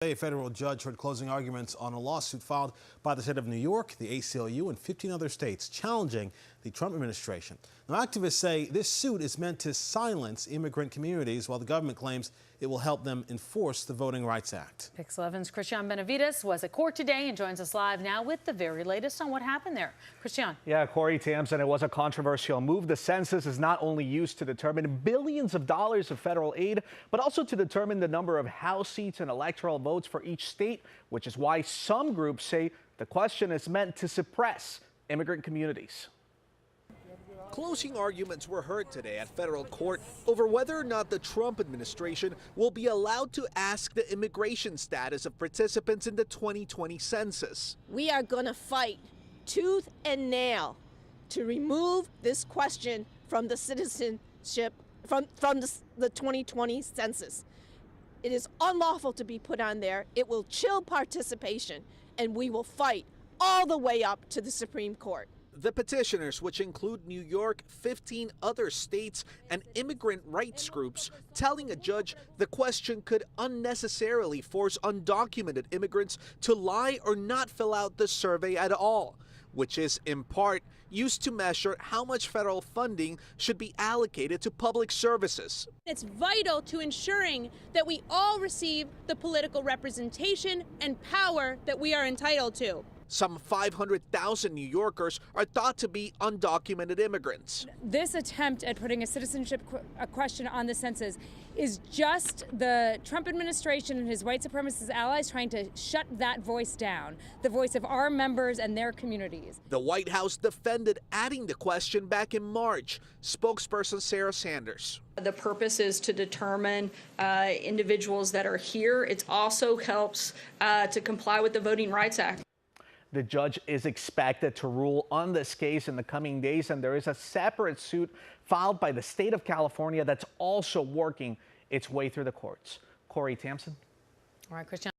A federal judge heard closing arguments on a lawsuit filed by the state of New York, the ACLU, and 15 other states challenging the Trump administration. Now, activists say this suit is meant to silence immigrant communities while the government claims it will help them enforce the Voting Rights Act. Pix 11's Christian Benavides was at court today and joins us live now with the very latest on what happened there. Christian. Yeah, Corey Tamsin, it was a controversial move. The census is not only used to determine billions of dollars of federal aid, but also to determine the number of House seats and electoral votes for each state, which is why some groups say the question is meant to suppress immigrant communities. Closing arguments were heard today at federal court over whether or not the Trump administration will be allowed to ask the immigration status of participants in the 2020 census. We are going to fight tooth and nail to remove this question from the citizenship, from the 2020 census. It is unlawful to be put on there. It will chill participation, and we will fight all the way up to the Supreme Court. The petitioners, which include New York, 15 other states, and immigrant rights groups, telling a judge the question could unnecessarily force undocumented immigrants to lie or not fill out the survey at all, which is, in part, used to measure how much federal funding should be allocated to public services. It's vital to ensuring that we all receive the political representation and power that we are entitled to. Some 500,000 New Yorkers are thought to be undocumented immigrants. This attempt at putting a citizenship question on the census is just the Trump administration and his white supremacist allies trying to shut that voice down, the voice of our members and their communities. The White House defended adding the question back in March. Spokesperson Sarah Sanders. The purpose is to determine individuals that are here. It also helps to comply with the Voting Rights Act. The judge is expected to rule on this case in the coming days, and there is a separate suit filed by the state of California that's also working its way through the courts. Corey Tamsin. All right, Christian.